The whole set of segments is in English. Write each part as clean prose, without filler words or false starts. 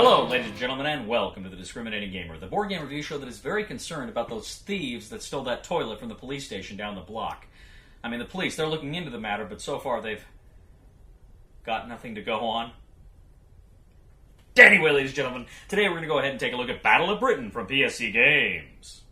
Hello, ladies and gentlemen, and welcome to The Discriminating Gamer, the board game review show that is very concerned about those thieves that stole that toilet from the police station down the block. I mean, the police, they're looking into the matter, but so far they've got nothing to go on. Anyway, ladies and gentlemen, today we're going to go ahead and take a look at Battle of Britain from PSC Games.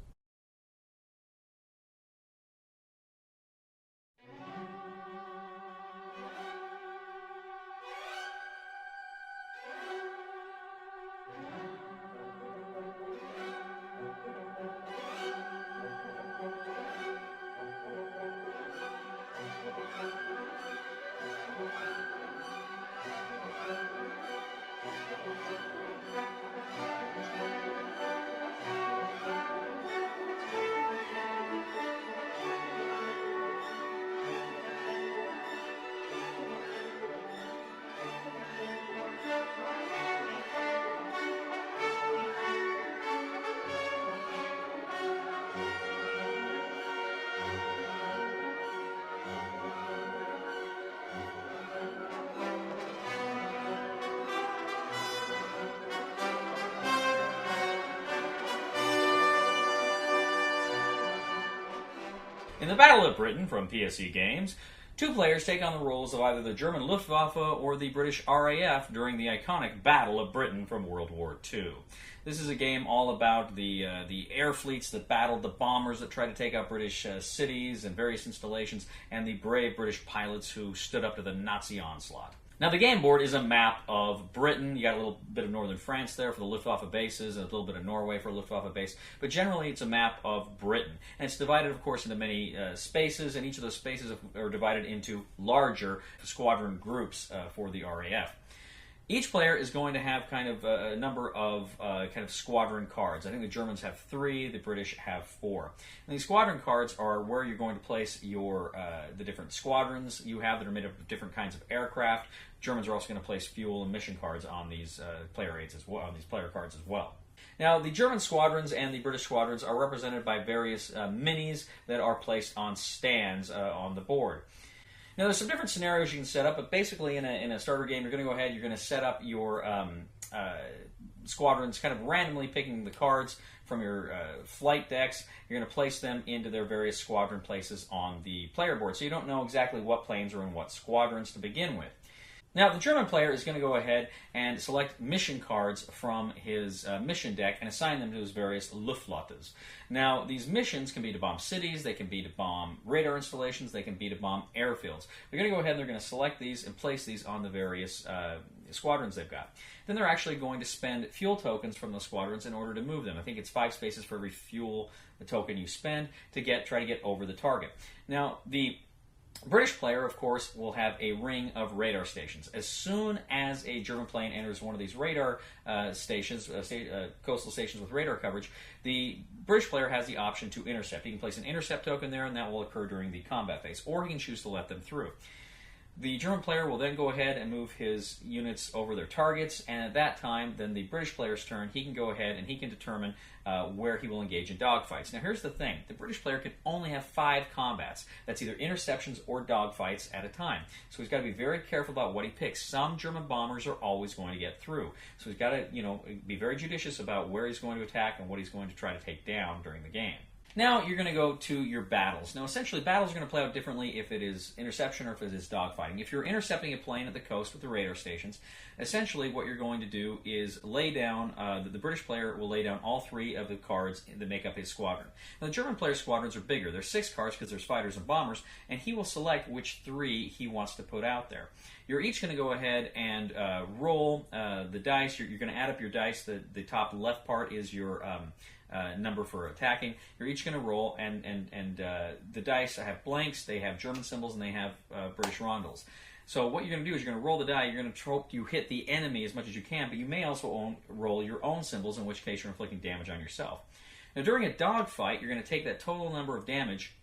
In the Battle of Britain from PSC Games, two players take on the roles of either the German Luftwaffe or the British RAF during the iconic Battle of Britain from World War II. This is a game all about the air fleets that battled the bombers that tried to take out British cities and various installations, and the brave British pilots who stood up to the Nazi onslaught. Now, the game board is a map of Britain. You got a little bit of northern France there for the Luftwaffe bases, and a little bit of Norway for a Luftwaffe base. But generally, it's a map of Britain. And it's divided, of course, into many spaces, and each of those spaces are divided into larger squadron groups for the RAF. Each player is going to have kind of a number of kind of squadron cards. I think the Germans have 3, the British have 4. And these squadron cards are where you're going to place your the different squadrons you have that are made up of different kinds of aircraft. Germans are also going to place fuel and mission cards on these player aids as well, on these player cards as well. Now, the German squadrons and the British squadrons are represented by various minis that are placed on stands on the board. Now, there's some different scenarios you can set up, but basically in a starter game, you're going to go ahead, you're going to set up your squadrons kind of randomly picking the cards from your flight decks. You're going to place them into their various squadron places on the player board, so you don't know exactly what planes are in what squadrons to begin with. Now, the German player is going to go ahead and select mission cards from his mission deck and assign them to his various Luftwaffes. Now, these missions can be to bomb cities, they can be to bomb radar installations, they can be to bomb airfields. They're going to go ahead and they're going to select these and place these on the various squadrons they've got. Then they're actually going to spend fuel tokens from those squadrons in order to move them. I think it's 5 spaces for every fuel token you spend to try to get over the target. Now, the British player, of course, will have a ring of radar stations. As soon as a German plane enters one of these radar stations, coastal stations with radar coverage, the British player has the option to intercept. He can place an intercept token there, and that will occur during the combat phase, or he can choose to let them through. The German player will then go ahead and move his units over their targets, and at that time, then the British player's turn, he can go ahead and he can determine where he will engage in dogfights. Now, here's the thing. The British player can only have 5 combats. That's either interceptions or dogfights at a time. So he's got to be very careful about what he picks. Some German bombers are always going to get through. So he's got to, be very judicious about where he's going to attack and what he's going to try to take down during the game. Now you're going to go to your battles. Now essentially battles are going to play out differently if it is interception or if it is dogfighting. If you're intercepting a plane at the coast with the radar stations, essentially what you're going to do is lay down, the British player will lay down all 3 of the cards that make up his squadron. Now the German player's squadrons are bigger. There's 6 cards because there's fighters and bombers, and he will select which 3 he wants to put out there. You're each going to go ahead and roll the dice. You're going to add up your dice. The top left part is your number for attacking. You're each going to roll, and the dice have blanks, they have German symbols, and they have British rondels. So what you're going to do is you're going to roll the die, you're going to hope you hit the enemy as much as you can, but you may also roll your own symbols, in which case you're inflicting damage on yourself. Now during a dogfight, you're going to take that total number of damage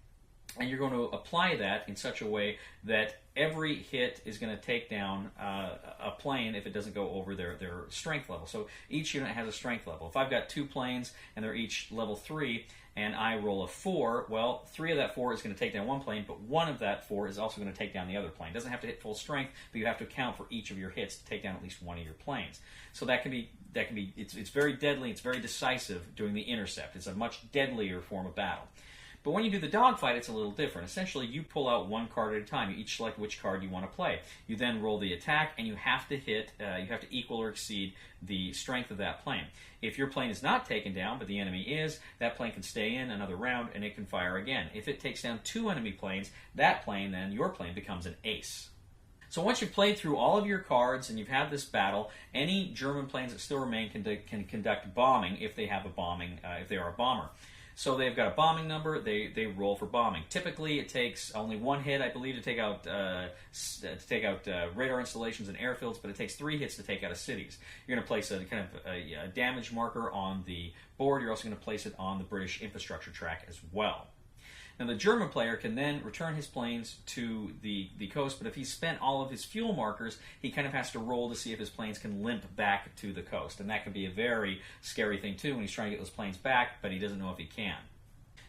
And you're going to apply that in such a way that every hit is going to take down a plane if it doesn't go over their strength level. So each unit has a strength level. If I've got 2 planes and they're each level 3, and I roll a 4, well, 3 of that 4 is going to take down one plane, but 1 of that 4 is also going to take down the other plane. It doesn't have to hit full strength, but you have to account for each of your hits to take down at least one of your planes. So it's very deadly, it's very decisive doing the intercept. It's a much deadlier form of battle. But when you do the dogfight, it's a little different. Essentially, you pull out one card at a time. You each select which card you want to play. You then roll the attack, and you have to equal or exceed the strength of that plane. If your plane is not taken down, but the enemy is, that plane can stay in another round, and it can fire again. If it takes down 2 enemy planes, that plane, then your plane, becomes an ace. So once you've played through all of your cards and you've had this battle, any German planes that still remain can conduct bombing if they have if they are a bomber. So they've got a bombing number. They roll for bombing. Typically, it takes only 1 hit, I believe, to take out radar installations and airfields, but it takes 3 hits to take out cities. You're going to place a kind of a damage marker on the board. You're also going to place it on the British infrastructure track as well. Now, the German player can then return his planes to the coast, but if he's spent all of his fuel markers, he kind of has to roll to see if his planes can limp back to the coast. And that can be a very scary thing, too, when he's trying to get those planes back, but he doesn't know if he can.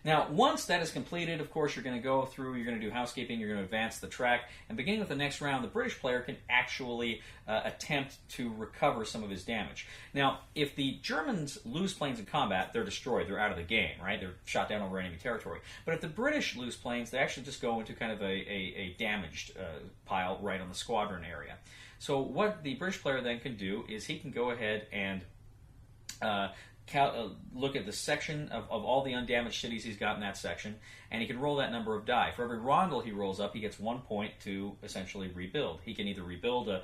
Now, once that is completed, of course, you're going to go through, you're going to do housekeeping, you're going to advance the track, and beginning with the next round, the British player can actually attempt to recover some of his damage. Now, if the Germans lose planes in combat, they're destroyed, they're out of the game, right? They're shot down over enemy territory. But if the British lose planes, they actually just go into kind of a damaged pile right on the squadron area. So what the British player then can do is he can go ahead and look at the section of all the undamaged cities he's got in that section, and he can roll that number of die. For every rondel he rolls up, he gets 1 point to essentially rebuild. He can either rebuild a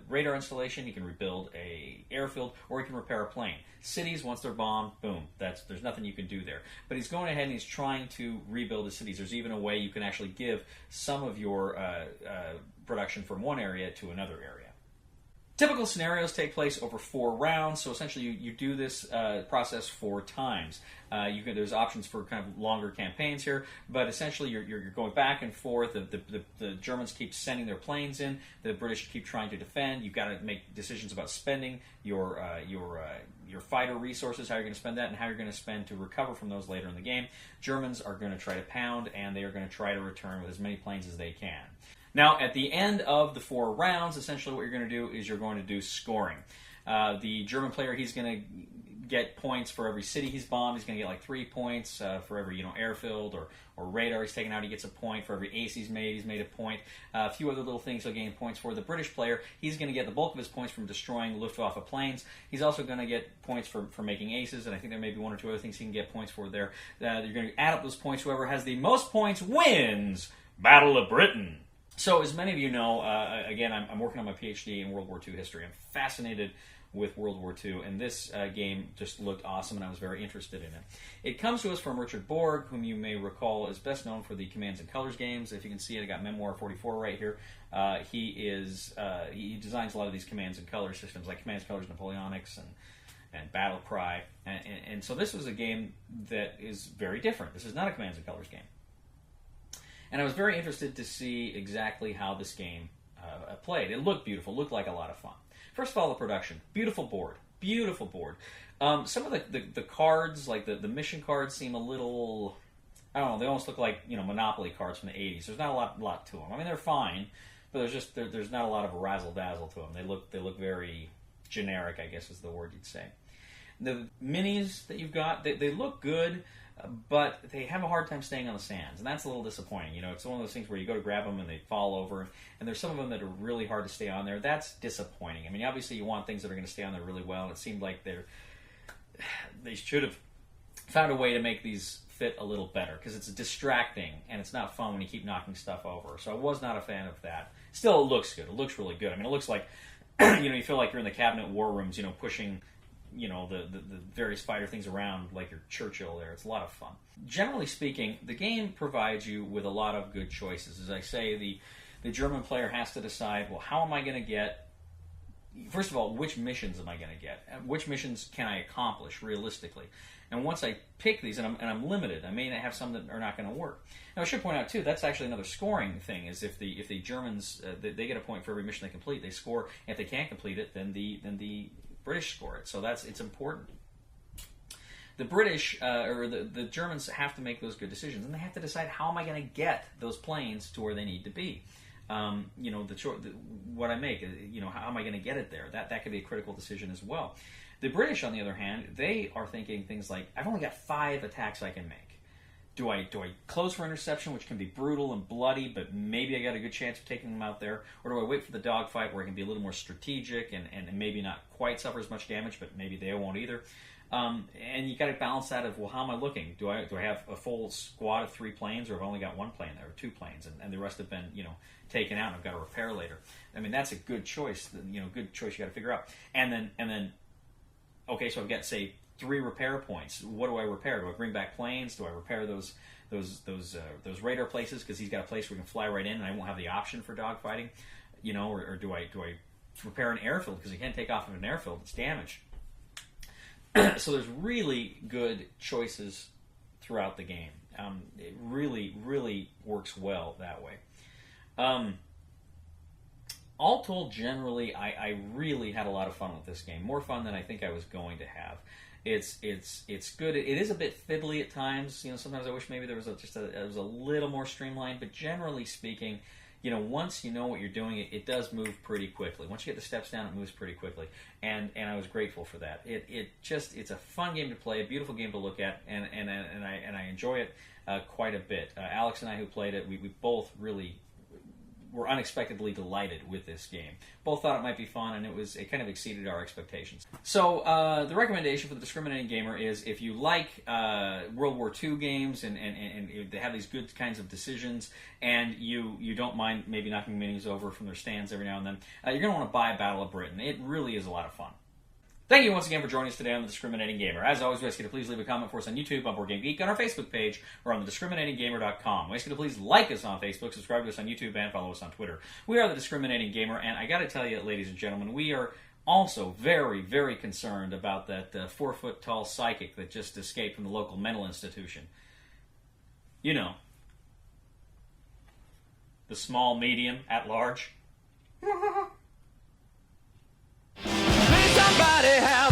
radar installation, he can rebuild a airfield, or he can repair a plane. Cities, once they're bombed, boom, there's nothing you can do there. But he's going ahead and he's trying to rebuild his cities. There's even a way you can actually give some of your production from one area to another area. Typical scenarios take place over 4 rounds, so essentially you do this process 4 times. There's options for kind of longer campaigns here, but essentially you're going back and forth. The Germans keep sending their planes in. The British keep trying to defend. You've got to make decisions about spending your fighter resources, how you're going to spend that, and how you're going to spend to recover from those later in the game. Germans are going to try to pound, and they are going to try to return with as many planes as they can. Now, at the end of the 4 rounds, essentially what you're going to do is you're going to do scoring. The German player, he's going to get points for every city he's bombed. He's going to get like 3 points for every airfield or radar he's taken out. He gets a point for every ace he's made a point. A few other little things he'll gain points for. The British player, he's going to get the bulk of his points from destroying Luftwaffe planes. He's also going to get points for making aces, and I think there may be 1 or 2 other things he can get points for there. You're going to add up those points. Whoever has the most points wins Battle of Britain. So, as many of you know, again, I'm working on my PhD in World War II history. I'm fascinated with World War II, and this game just looked awesome, and I was very interested in it. It comes to us from Richard Borg, whom you may recall is best known for the Commands and Colors games. If you can see it, I got Memoir 44 right here. He designs a lot of these Commands and Colors systems, like Commands, Colors, Napoleonics, and Battle Cry. And so this was a game that is very different. This is not a Commands and Colors game. And I was very interested to see exactly how this game played. It looked beautiful, looked like a lot of fun. First of all, the production. Beautiful board. Beautiful board. Some of the cards, like the mission cards, seem a little, I don't know, they almost look like Monopoly cards from the 80s. There's not a lot to them. I mean, they're fine, but there's not a lot of razzle-dazzle to them. They look very generic, I guess is the word you'd say. The minis that you've got, they look good, but they have a hard time staying on the sands, and that's a little disappointing. It's one of those things where you go to grab them and they fall over, and there's some of them that are really hard to stay on there. That's disappointing. I mean, obviously you want things that are going to stay on there really well, and it seemed like they should have found a way to make these fit a little better, because it's distracting, and it's not fun when you keep knocking stuff over. So I was not a fan of that. Still, it looks good. It looks really good. I mean, it looks like, you feel like you're in the cabinet war rooms, pushing the various fighter things around like your Churchill there. It's a lot of fun. Generally speaking, the game provides you with a lot of good choices. As I say, the German player has to decide, well, how am I going to get first of all, which missions am I going to get? Which missions can I accomplish realistically? And once I pick these, and I'm limited, I may have some that are not going to work. Now, I should point out too, that's actually another scoring thing. Is if the Germans they get a point for every mission they complete, they score. If they can't complete it, then the British score it. So it's important. The British or the Germans have to make those good decisions, and they have to decide, how am I going to get those planes to where they need to be. What I make, how am I going to get it there? That could be a critical decision as well. The British, on the other hand, they are thinking things like, I've only got 5 attacks I can make. Do I close for interception, which can be brutal and bloody, but maybe I got a good chance of taking them out there? Or do I wait for the dogfight where I can be a little more strategic and maybe not quite suffer as much damage, but maybe they won't either? And you got to balance that of, well, how am I looking? Do I have a full squad of 3 planes, or have I only got 1 plane there, or 2 planes, and the rest have been taken out and I've got to repair later? I mean, that's a good choice. Good choice you got to figure out. And then, okay, so I've got, say, 3 repair points. What do I repair? Do I bring back planes? Do I repair those radar places, because he's got a place where we can fly right in, and I won't have the option for dogfighting? Or do I repair an airfield, because you can't take off of an airfield, it's damaged. So there's really good choices throughout the game. It really, really works well that way. All told, generally, I really had a lot of fun with this game. More fun than I think I was going to have. It's good. It is a bit fiddly at times. Sometimes I wish maybe there was it was a little more streamlined. But generally speaking, once you know what you're doing, it does move pretty quickly. Once you get the steps down, it moves pretty quickly, and I was grateful for that. It's a fun game to play, a beautiful game to look at, and I enjoy it quite a bit. Alex and I, who played it, we both really were unexpectedly delighted with this game. Both thought it might be fun, and it kind of exceeded our expectations. So the recommendation for the discriminating gamer is, if you like World War II games and they have these good kinds of decisions, and you don't mind maybe knocking minis over from their stands every now and then, you're going to want to buy Battle of Britain. It really is a lot of fun. Thank you once again for joining us today on The Discriminating Gamer. As always, we ask you to please leave a comment for us on YouTube, on Board Game Geek, on our Facebook page, or on thediscriminatinggamer.com. We ask you to please like us on Facebook, subscribe to us on YouTube, and follow us on Twitter. We are The Discriminating Gamer, and I got to tell you, ladies and gentlemen, we are also very, very concerned about that 4-foot-tall psychic that just escaped from the local mental institution. The small, medium, at large. Somebody help!